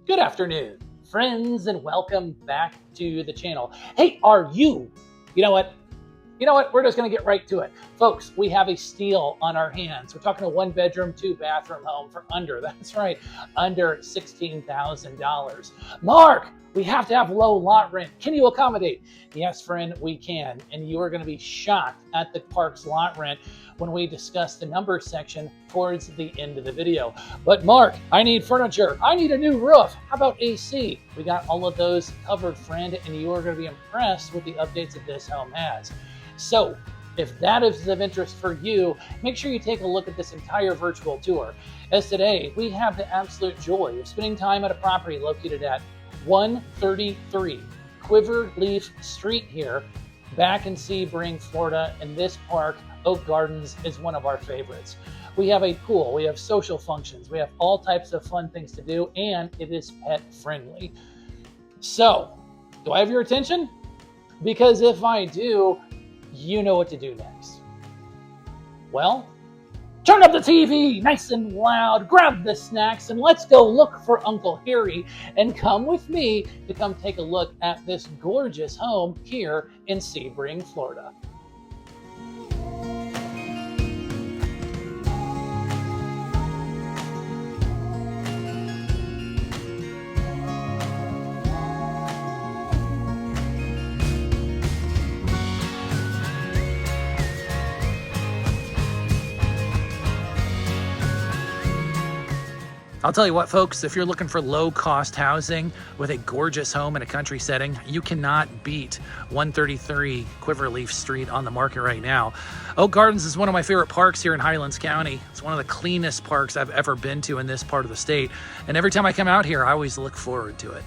Good afternoon, friends, and welcome back to the channel. Hey, are you? You know what? We're just going to get right to it. Folks, we have a steal on our hands. We're talking a 1-bedroom, 2-bathroom home for that's right, under $16,000. Mark, we have to have low lot rent. Can you accommodate? Yes, friend, we can. And you are going to be shocked at the park's lot rent when we discuss the numbers section towards the end of the video. But Mark, I need furniture. I need a new roof. How about AC? We got all of those covered, friend, and you are going to be impressed with the updates that this home has. So if that is of interest for you, make sure you take a look at this entire virtual tour. As today, we have the absolute joy of spending time at a property located at 133 Quiverleaf Street here, back in Sebring, Florida. And this park, Oak Gardens, is one of our favorites. We have a pool, we have social functions, we have all types of fun things to do, and it is pet friendly. So, do I have your attention? Because if I do, you know what to do next. Well, turn up the TV nice and loud, grab the snacks, and let's go look for Uncle Harry, and come with me to come take a look at this gorgeous home here in Sebring, Florida. I'll tell you what, folks, if you're looking for low-cost housing with a gorgeous home in a country setting, you cannot beat 133 Quiverleaf Street on the market right now. Oak Gardens is one of my favorite parks here in Highlands County. It's one of the cleanest parks I've ever been to in this part of the state. And every time I come out here, I always look forward to it.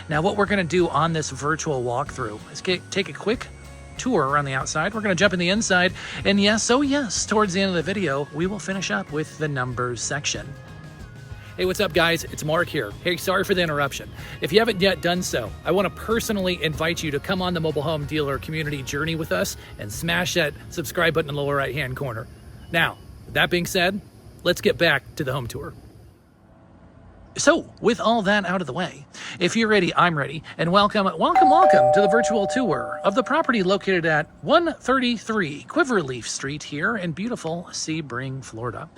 Now, what we're going to do on this virtual walkthrough is take a quick tour around the outside. We're going to jump in the inside. And yes, oh yes, towards the end of the video, we will finish up with the numbers section. Hey, what's up, guys? It's Mark here. Hey, sorry for the interruption. If you haven't yet done so, I want to personally invite you to come on the mobile home dealer community journey with us and smash that subscribe button in the lower right-hand corner. Now, with that being said, let's get back to the home tour. So, with all that out of the way, if you're ready, I'm ready, and welcome to the virtual tour of the property located at 133 Quiverleaf Street here in beautiful Sebring, Florida.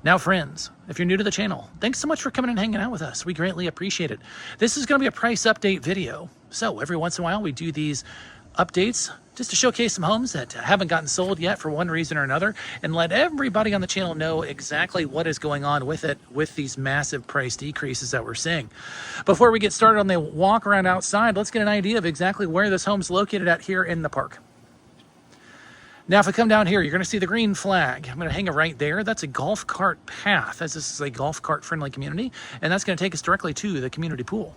Now, friends, if you're new to the channel, thanks so much for coming and hanging out with us. We greatly appreciate it. This is going to be a price update video. So every once in a while, we do these updates just to showcase some homes that haven't gotten sold yet for one reason or another, and let everybody on the channel know exactly what is going on with it, with these massive price decreases that we're seeing. Before we get started on the walk around outside, let's get an idea of exactly where this home's located at here in the park. Now, if I come down here, you're going to see the green flag. I'm going to hang it right there. That's a golf cart path, as this is a golf cart friendly community, and that's going to take us directly to the community pool.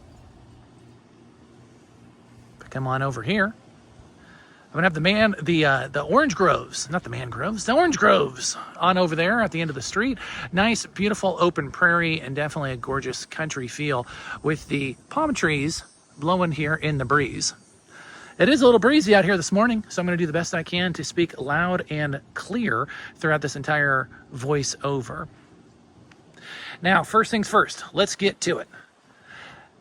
If I come on over here, I'm going to have the orange groves, not the mangroves, the orange groves on over there at the end of the street. Nice, beautiful open prairie, and definitely a gorgeous country feel with the palm trees blowing here in the breeze. It is a little breezy out here this morning, so I'm going to do the best I can to speak loud and clear throughout this entire voiceover. Now, first things first, let's get to it.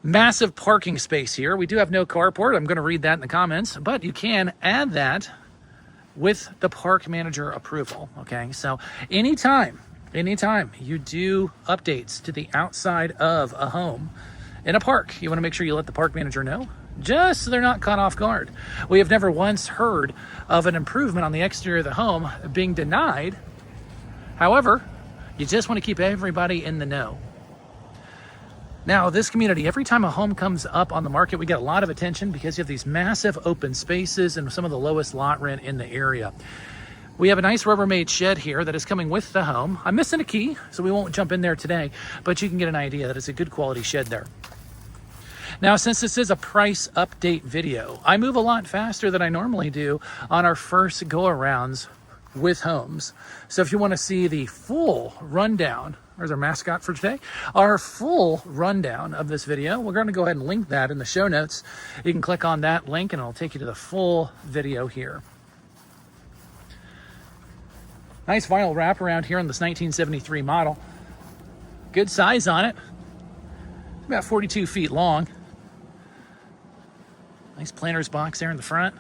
Massive parking space here. We do have no carport. I'm going to read that in the comments, but you can add that with the park manager approval, okay? So anytime you do updates to the outside of a home in a park, you want to make sure you let the park manager know, just so they're not caught off guard. We have never once heard of an improvement on the exterior of the home being denied. However, you just want to keep everybody in the know. Now, this community, every time a home comes up on the market, we get a lot of attention because you have these massive open spaces and some of the lowest lot rent in the area. We have a nice Rubbermaid shed here that is coming with the home. I'm missing a key, so we won't jump in there today, but you can get an idea that it's a good quality shed there. Now, since this is a price update video, I move a lot faster than I normally do on our first go-arounds with homes. So if you want to see the full rundown, there's our mascot for today, our full rundown of this video, we're going to go ahead and link that in the show notes. You can click on that link and it'll take you to the full video here. Nice vinyl wraparound here on this 1973 model. Good size on it. about 42 feet long. Nice planter's box there in the front.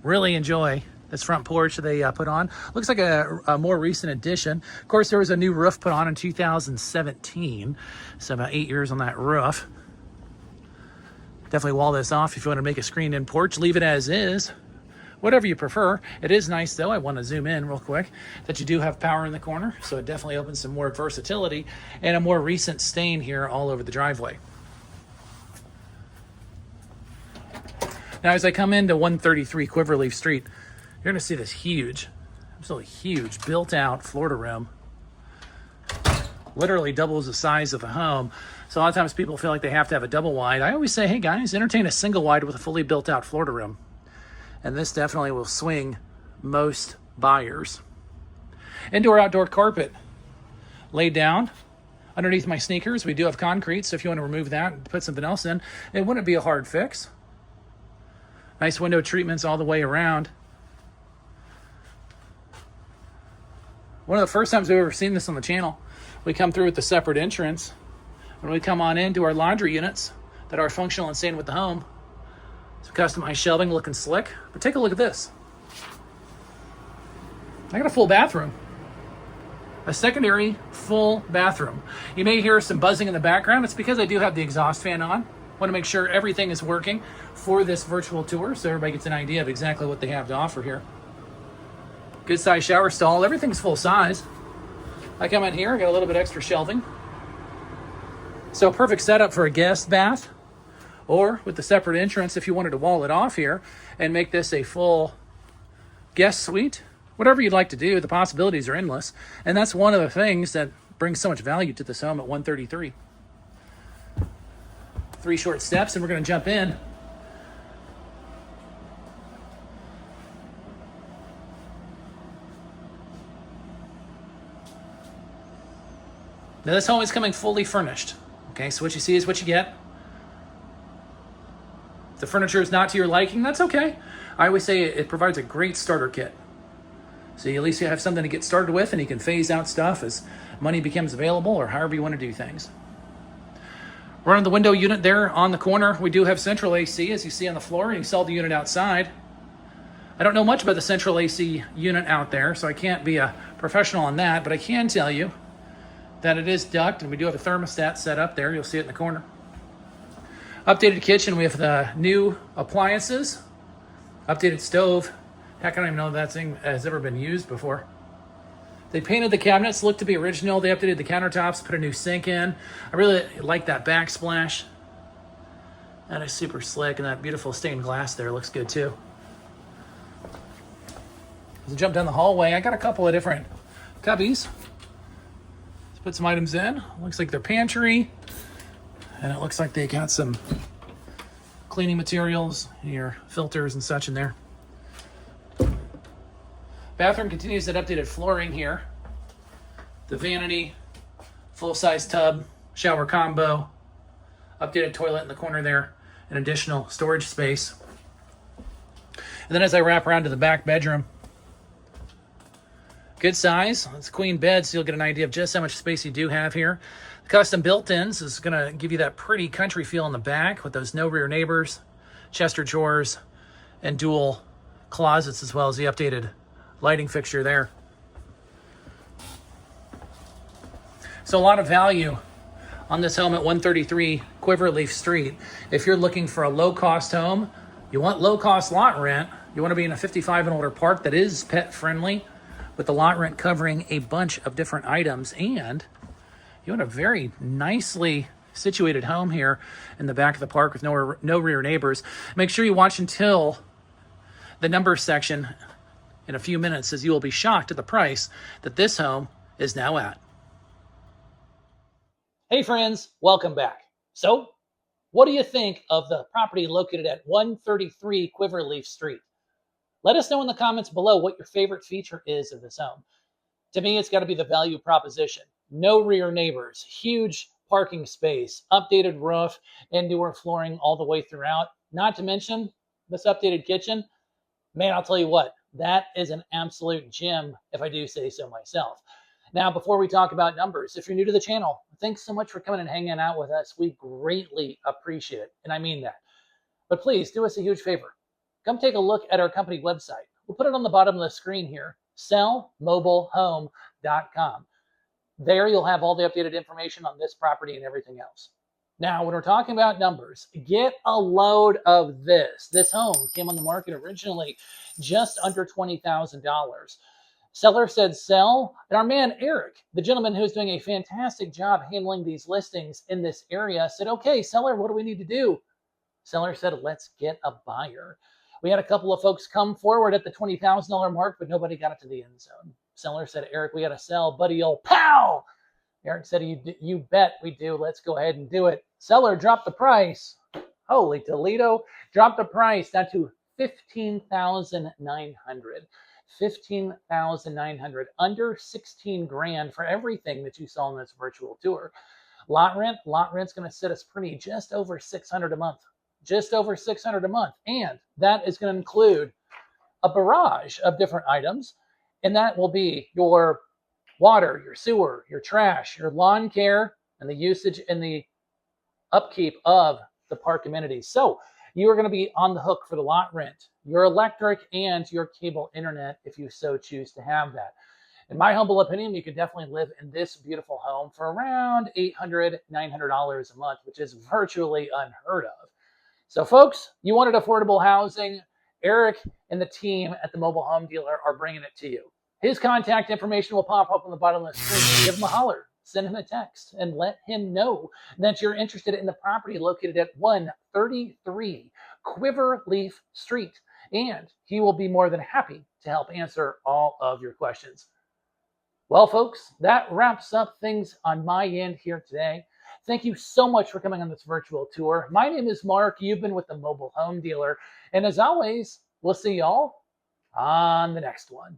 Really enjoy this front porch that they put on. Looks like a more recent addition. Of course, there was a new roof put on in 2017, so about 8 years on that roof. Definitely wall this off if you want to make a screened-in porch. Leave it as is, whatever you prefer. It is nice, though. I want to zoom in real quick that you do have power in the corner, so it definitely opens some more versatility and a more recent stain here all over the driveway. Now, as I come into 133 Quiverleaf Street, you're going to see this huge, absolutely huge, built-out Florida room. Literally doubles the size of the home. So a lot of times people feel like they have to have a double wide. I always say, hey guys, entertain a single wide with a fully built-out Florida room. And this definitely will swing most buyers. Indoor-outdoor carpet laid down underneath my sneakers. We do have concrete, so if you want to remove that and put something else in, it wouldn't be a hard fix. Nice window treatments all the way around. One of the first times we've ever seen this on the channel. We come through with the separate entrance. When we come on into our laundry units that are functional and staying with the home, some customized shelving looking slick. But take a look at this. I got a full bathroom. A secondary full bathroom. You may hear some buzzing in the background. It's because I do have the exhaust fan on. Want to make sure everything is working for this virtual tour so everybody gets an idea of exactly what they have to offer here. Good size shower stall. Everything's full size. I come in here, I got a little bit extra shelving. So perfect setup for a guest bath, or with the separate entrance if you wanted to wall it off here and make this a full guest suite. Whatever you'd like to do, the possibilities are endless. And that's one of the things that brings so much value to this home at 133. 3 short steps and we're going to jump in. Now this home is coming fully furnished. Okay, so what you see is what you get. If the furniture is not to your liking, that's okay. I always say it provides a great starter kit. So at least you have something to get started with and you can phase out stuff as money becomes available or however you want to do things. Running the window unit there on the corner. We do have central AC, as you see on the floor. You can sell the unit outside. I don't know much about the central AC unit out there, so I can't be a professional on that, but I can tell you that it is duct, and we do have a thermostat set up there. You'll see it in the corner. Updated kitchen. We have the new appliances. Updated stove. Heck, I don't even know if that thing has ever been used before. They painted the cabinets, looked to be original. They updated the countertops, put a new sink in. I really like that backsplash. That is super slick, and that beautiful stained glass there looks good too. As I jump down the hallway, I got a couple of different cubbies. Let's put some items in. Looks like their pantry, and it looks like they got some cleaning materials, your filters and such in there. Bathroom continues that updated flooring here. The vanity, full-size tub, shower combo, updated toilet in the corner there, an additional storage space. And then as I wrap around to the back bedroom, good size. It's a queen bed, so you'll get an idea of just how much space you do have here. The custom built-ins is going to give you that pretty country feel in the back with those no rear neighbors, Chester drawers, and dual closets, as well as the updated lighting fixture there. So a lot of value on this home at 133 Quiverleaf Street. If you're looking for a low-cost home, you want low-cost lot rent, you want to be in a 55 and older park that is pet-friendly, with the lot rent covering a bunch of different items, and you want a very nicely situated home here in the back of the park with no rear neighbors. Make sure you watch until the numbers section in a few minutes, as you will be shocked at the price that this home is now at. Hey friends, welcome back. So, what do you think of the property located at 133 Quiverleaf Street? Let us know in the comments below what your favorite feature is of this home. To me, it's got to be the value proposition. No rear neighbors, huge parking space, updated roof, indoor flooring all the way throughout. Not to mention this updated kitchen. Man, I'll tell you what, that is an absolute gem, if I do say so myself. Now, before we talk about numbers, if you're new to the channel, thanks so much for coming and hanging out with us. We greatly appreciate it, and I mean that. But please do us a huge favor. Come take a look at our company website. We'll put it on the bottom of the screen here, sellmobilehome.com. There you'll have all the updated information on this property and everything else. Now, when we're talking about numbers, get a load of this. This home came on the market originally just under $20,000. Seller said sell, and our man Eric, the gentleman who's doing a fantastic job handling these listings in this area, said, okay, seller, what do we need to do? Seller said, let's get a buyer. We had a couple of folks come forward at the $20,000 mark, but nobody got it to the end zone. Seller said, Eric, we got to sell. Buddy, old pow! Eric said, you bet we do. Let's go ahead and do it. Seller dropped the price. Holy Toledo. Dropped the price down to $15,900. $15,900, under 16 grand for everything that you saw in this virtual tour. Lot rent's going to sit us pretty, just over $600 a month. Just over $600 a month. And that is going to include a barrage of different items. And that will be your water, your sewer, your trash, your lawn care, and the usage and the upkeep of the park amenities. So you are going to be on the hook for the lot rent, your electric, and your cable internet if you so choose to have that. In my humble opinion, you could definitely live in this beautiful home for around $800, $900 a month, which is virtually unheard of. So folks, you wanted affordable housing. Eric and the team at the mobile home dealer are bringing it to you. His contact information will pop up on the bottom of the screen. Give him a holler, send him a text, and let him know that you're interested in the property located at 133 Quiverleaf Street. And he will be more than happy to help answer all of your questions. Well, folks, that wraps up things on my end here today. Thank you so much for coming on this virtual tour. My name is Mark. You've been with the Mobile Home Dealer. And as always, we'll see y'all on the next one.